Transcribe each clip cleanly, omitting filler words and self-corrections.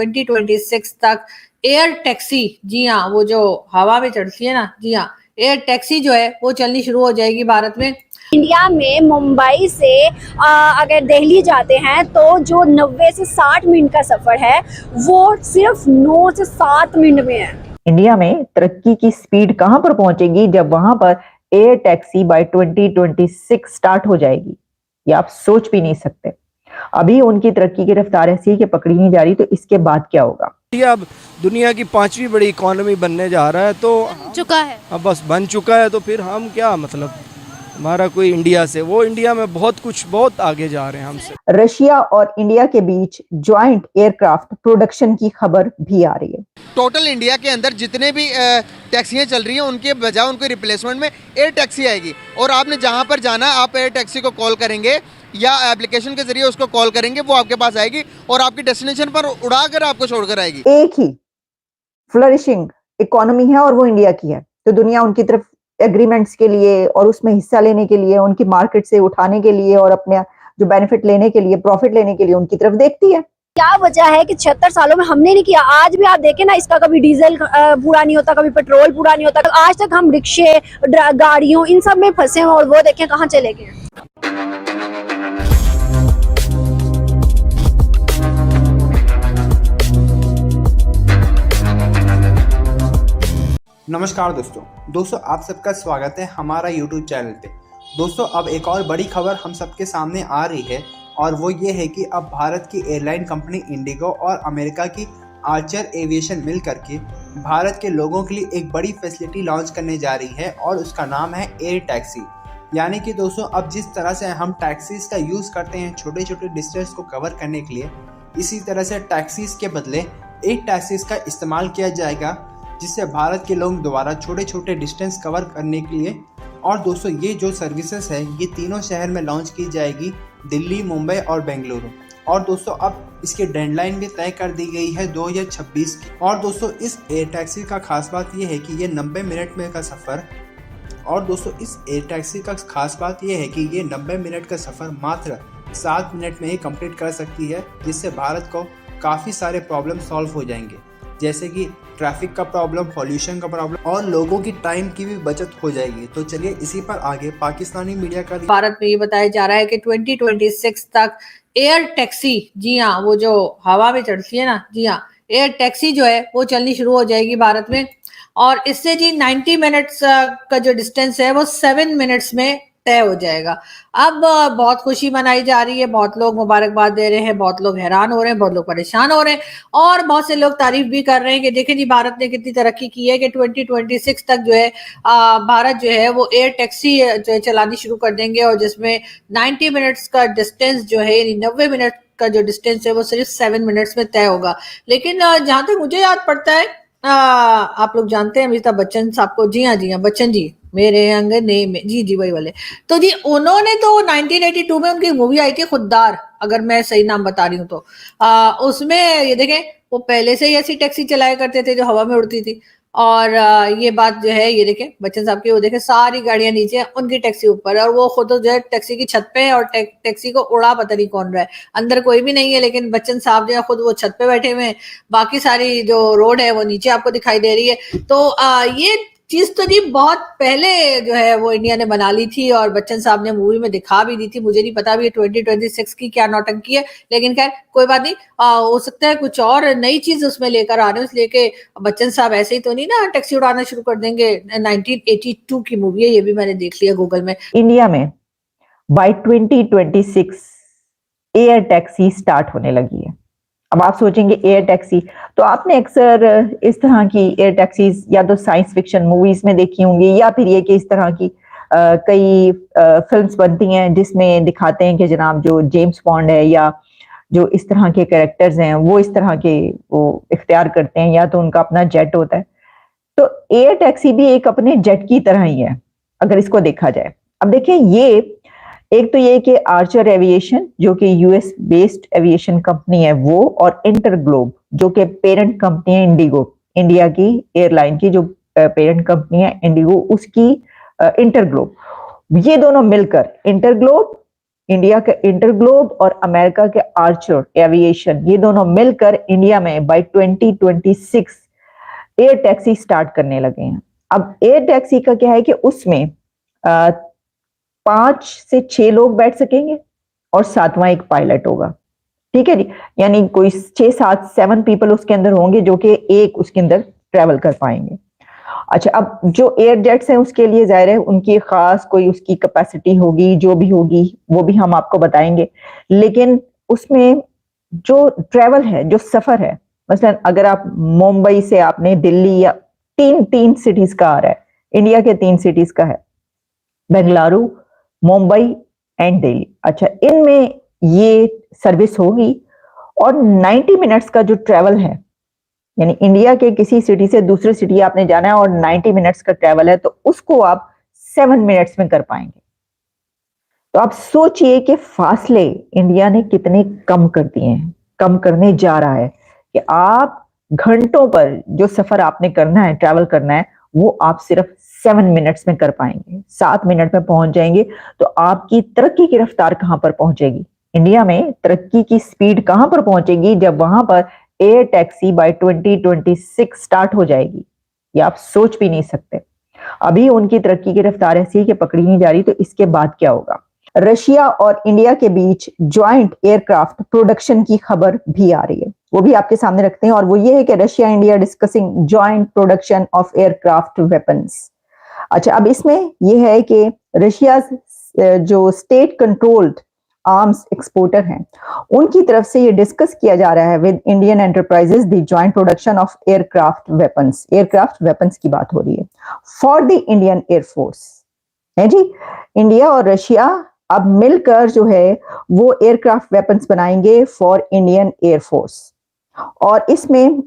2026 तक air taxi, जी हाँ, वो जो हवा में चढ़ती है ना, जी हाँ, एयर टैक्सी जो है वो चलनी शुरू हो जाएगी भारत में। इंडिया में मुंबई से अगर दिल्ली जाते हैं तो जो 90 से 60 मिनट का सफर है वो सिर्फ 9 से 7 मिनट में है। इंडिया में तरक्की की स्पीड कहां पर पहुंचेगी जब वहां पर एयर टैक्सी बाय 2026 स्टार्ट हो जाएगी, ये आप सोच भी नहीं सकते। अभी उनकी तरक्की की रफ्तार ऐसी है कि पकड़ी नहीं जा रही, तो इसके बाद क्या होगा। अब दुनिया की 5वीं बड़ी इकोनॉमी बनने जा रहा है, तो चुका है, अब बस बन चुका है, तो फिर हम क्या, मतलब हमारा कोई इंडिया से, वो इंडिया में बहुत आगे जा रहे हैं हमसे। रशिया और इंडिया के बीच ज्वाइंट एयरक्राफ्ट प्रोडक्शन की खबर भी आ रही है। टोटल इंडिया के अंदर जितने भी टैक्सियाँ चल रही हैं उनके बजाय उनके रिप्लेसमेंट में एयर टैक्सी आएगी, और आपने जहां पर जाना आप एयर टैक्सी को कॉल करेंगे या एप्लीकेशन के जरिए उसको कॉल करेंगे, वो आपके पास आएगी और आपकी डेस्टिनेशन पर उड़ाकर आपको छोड़कर आएगी। एक ही फ्लरिशिंग इकोनॉमी है और वो इंडिया की है, तो दुनिया उनकी तरफ एग्रीमेंट्स के लिए और उसमें हिस्सा लेने के लिए, उनकी मार्केट से उठाने के लिए और अपने जो बेनिफिट लेने के लिए, प्रॉफिट लेने के लिए उनकी तरफ देखती है। क्या वजह है कि 76 सालों में हमने नहीं किया। आज भी आप देखें ना, इसका कभी डीजल पूरा नहीं होता, कभी पेट्रोल पूरा नहीं होता। आज तक हम रिक्शे, गाड़ियों, इन सब में फंसे हैं और वो देखें कहाँ चले गए। नमस्कार दोस्तों आप सबका स्वागत है हमारा YouTube चैनल पे। दोस्तों अब एक और बड़ी खबर हम सबके सामने आ रही है, और वो ये है कि अब भारत की एयरलाइन कंपनी इंडिगो और अमेरिका की आर्चर एविएशन मिल करके भारत के लोगों के लिए एक बड़ी फैसिलिटी लॉन्च करने जा रही है, और उसका नाम है एयर टैक्सी। यानी कि दोस्तों अब जिस तरह से हम टैक्सीज का यूज़ करते हैं छोटे छोटे डिस्टेंस को कवर करने के लिए, इसी तरह से टैक्सीज के बदले एयर टैक्सीज का इस्तेमाल किया जाएगा, जिससे भारत के लोग दोबारा छोटे छोटे डिस्टेंस कवर करने के लिए। और दोस्तों ये जो सर्विसेज है ये तीनों शहर में लॉन्च की जाएगी, दिल्ली, मुंबई और बेंगलुरु। और दोस्तों अब इसकी डेडलाइन भी तय कर दी गई है 2026 की। और दोस्तों इस एयर टैक्सी का खास बात ये है कि ये 90 मिनट में का सफ़र, और दोस्तों इस एयर टैक्सी का खास बात ये है कि ये 90 मिनट का सफ़र मात्र 7 मिनट में ही कंप्लीट कर सकती है, जिससे भारत को काफ़ी सारे प्रॉब्लम सॉल्व हो जाएंगे, जैसे कि ट्रैफिक का प्रॉब्लम, पॉल्यूशन का प्रॉब्लम, और लोगों की टाइम की भी बचत हो जाएगी। तो चलिए इसी पर आगे पाकिस्तानी मीडिया का भारत में ये बताया जा रहा है कि 2026 तक एयर टैक्सी, जी हाँ, वो जो हवा में चढ़ती है ना, जी हाँ, एयर टैक्सी जो है वो चलनी शुरू हो जाएगी भारत में। और इससे जी 90 मिनट्स का जो डिस्टेंस है वो 7 मिनट्स में तय हो जाएगा। अब बहुत खुशी मनाई जा रही है, बहुत लोग मुबारकबाद दे रहे हैं, बहुत लोग हैरान हो रहे हैं, बहुत लोग परेशान हो रहे हैं, और बहुत से लोग तारीफ भी कर रहे हैं कि देखिए जी भारत ने कितनी तरक्की की है कि 2026 तक जो है भारत जो है वो एयर टैक्सी जो है चलानी शुरू कर देंगे, और जिसमें 90 मिनट्स का डिस्टेंस जो है, 90 मिनट का जो डिस्टेंस है वो सिर्फ 7 मिनट्स में तय होगा। लेकिन जहां तक मुझे याद पड़ता है, आप लोग जानते हैं अमिताभ बच्चन साहब को, जी हाँ बच्चन जी, मेरे अंगने में, जी वही वाले, तो जी उन्होंने तो 1982 में उनकी मूवी आई थी खुददार, अगर मैं सही नाम बता रही हूँ तो उसमें ये देखें वो पहले से ही ऐसी टैक्सी चलाया करते थे जो हवा में उड़ती थी। और ये बात जो है ये देखें बच्चन साहब की, वो देखें सारी गाड़ियां नीचे, उनकी टैक्सी ऊपर है, और वो खुद जो है टैक्सी की छत पे है, और टैक्सी को उड़ा पता नहीं कौन रहा है, अंदर कोई भी नहीं है, लेकिन बच्चन साहब जो है खुद वो छत पे बैठे हुए हैं, बाकी सारी जो रोड है वो नीचे आपको दिखाई दे रही है। तो ये चीज तो जी बहुत पहले जो है वो इंडिया ने बना ली थी, और बच्चन साहब ने मूवी में दिखा भी दी थी। मुझे नहीं पता भी 2026 की क्या नौटंकी है, लेकिन खैर कोई बात नहीं, हो सकता है कुछ और नई चीज उसमें लेकर आ रहे हो, इसलिए कि बच्चन साहब ऐसे ही तो नहीं ना टैक्सी उड़ाना शुरू कर देंगे। 1982 की मूवी है, ये भी मैंने देख लिया गूगल में। इंडिया में बाय 2026 एयर टैक्सी स्टार्ट होने लगी है। अब आप सोचेंगे एयर टैक्सी, तो आपने अक्सर इस तरह की एयर टैक्सीज या तो साइंस फिक्शन मूवीज में देखी होंगी, या फिर ये कि इस तरह की कई फिल्म्स बनती हैं जिसमें दिखाते हैं कि जनाब जो जेम्स बॉन्ड है या जो इस तरह के कैरेक्टर्स हैं वो इस तरह के वो इख्तियार करते हैं, या तो उनका अपना जेट होता है। तो एयर टैक्सी भी एक अपने जेट की तरह ही है अगर इसको देखा जाए। अब देखिए ये एक तो ये कि आर्चर एविएशन जो कि यूएस बेस्ड एविएशन कंपनी है वो, और इंटरग्लोब जो कि पेरेंट कंपनी है इंडिगो, इंडिया की एयरलाइन की जो पेरेंट कंपनी है इंडिगो, उसकी इंटरग्लोब, ये दोनों मिलकर इंटरग्लोब इंडिया का इंटरग्लोब और अमेरिका के आर्चर एविएशन, ये दोनों मिलकर इंडिया में बाय 2026 एयर टैक्सी स्टार्ट करने लगे हैं। अब एयर टैक्सी का क्या है कि उसमें 5 से 6 लोग बैठ सकेंगे और 7वां एक पायलट होगा, ठीक है जी। यानी कोई 6, 7, 7 पीपल उसके अंदर होंगे जो कि एक उसके अंदर ट्रेवल कर पाएंगे। अच्छा, अब जो एयर जेट्स हैं उसके लिए जाहिर है उनकी खास कोई उसकी कैपेसिटी होगी, जो भी होगी वो भी हम आपको बताएंगे। लेकिन उसमें जो ट्रेवल है, जो सफर है, मसलन अगर आप मुंबई से आपने दिल्ली या तीन सिटीज का आ रहा है, इंडिया के 3 सिटीज का है, बेंगलुरु, मुंबई एंड दिल्ली। अच्छा, इनमें ये सर्विस होगी और 90 मिनट्स का जो ट्रेवल है, यानी इंडिया के किसी सिटी से दूसरी सिटी आपने जाना है और 90 मिनट्स का ट्रेवल है, तो उसको आप 7 मिनट्स में कर पाएंगे। तो आप सोचिए कि फासले इंडिया ने कितने कम कर दिए हैं, कम करने जा रहा है कि आप घंटों पर जो सफर आपने करना है, ट्रैवल करना है, वो आप सिर्फ 7 मिनट्स में कर पाएंगे, 7 मिनट में पहुंच जाएंगे। तो आपकी तरक्की की रफ्तार कहां पर पहुंचेगी? इंडिया में तरक्की की स्पीड कहां पर पहुंचेगी जब वहां पर एयर टैक्सी बाय 2026 स्टार्ट हो जाएगी। ये आप सोच भी नहीं सकते। अभी उनकी तरक्की की रफ्तार ऐसी है कि पकड़ी नहीं जा रही, तो इसके बाद क्या होगा? रशिया और इंडिया के बीच ज्वाइंट एयरक्राफ्ट प्रोडक्शन की खबर भी आ रही है, वो भी आपके सामने रखते हैं। और वो ये है कि Russia India discussing joint production of aircraft weapons. अच्छा, अब इसमें यह है कि रशिया जो स्टेट कंट्रोल्ड आर्म्स एक्सपोर्टर हैं, उनकी तरफ से ये डिस्कस किया जा रहा है with Indian enterprises the joint production of aircraft weapons. Aircraft weapons की बात हो रही है फॉर द इंडियन एयरफोर्स, है जी। इंडिया और रशिया अब मिलकर जो है वो एयरक्राफ्ट वेपन्स बनाएंगे फॉर इंडियन एयरफोर्स। और इसमें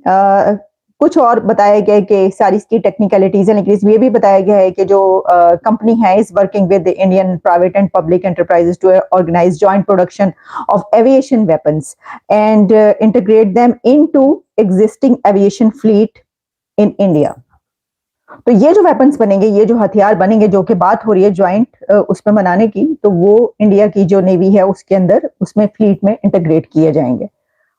कुछ और बताया गया है कि सारी इसकी टेक्निकलिटीज है, लेकिन इसमें ये भी बताया गया है कि जो कंपनी है is working with Indian private and public enterprises to organise joint production of aviation weapons and integrate them into existing aviation fleet in India. तो ये जो वेपन्स बनेंगे, ये जो हथियार बनेंगे, जो कि बात हो रही है ज्वाइंट उसमें बनाने की, तो वो इंडिया की जो नेवी है उसके अंदर, उसमें फ्लीट में इंटीग्रेट किए जाएंगे।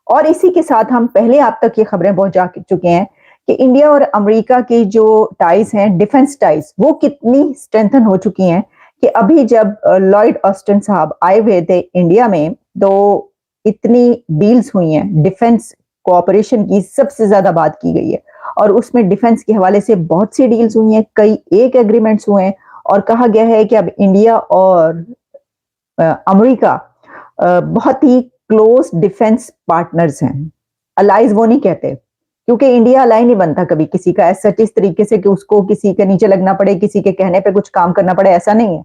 और इसी के साथ हम पहले आप तक ये खबरें पहुंचा चुके हैं कि इंडिया और अमेरिका की जो टाइज हैं, डिफेंस टाइज, वो कितनी स्ट्रेंथन हो चुकी हैं कि अभी जब लॉयड ऑस्टिन साहब आए हुए थे इंडिया में, तो इतनी डील्स हुई हैं डिफेंस कोऑपरेशन की, सबसे ज्यादा बात की गई है। और उसमें डिफेंस के हवाले से बहुत सी डील्स हुई हैं, कई एक एग्रीमेंट्स हुए हैं, और कहा गया है कि अब इंडिया और अमेरिका बहुत ही क्लोज डिफेंस पार्टनर्स हैं। अलाइज वो नहीं कहते, क्योंकि इंडिया अलाई नहीं बनता कभी किसी का ऐसा इस तरीके से कि उसको किसी के नीचे लगना पड़े, किसी के कहने पे कुछ काम करना पड़े, ऐसा नहीं है।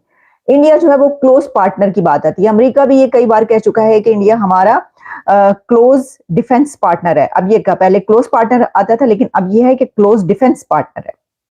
इंडिया जो है वो क्लोज पार्टनर की बात आती है। अमेरिका भी ये कई बार कह चुका है कि इंडिया हमारा क्लोज डिफेंस पार्टनर है। अब ये पहले क्लोज पार्टनर आता था, लेकिन अब ये है कि क्लोज डिफेंस पार्टनर है।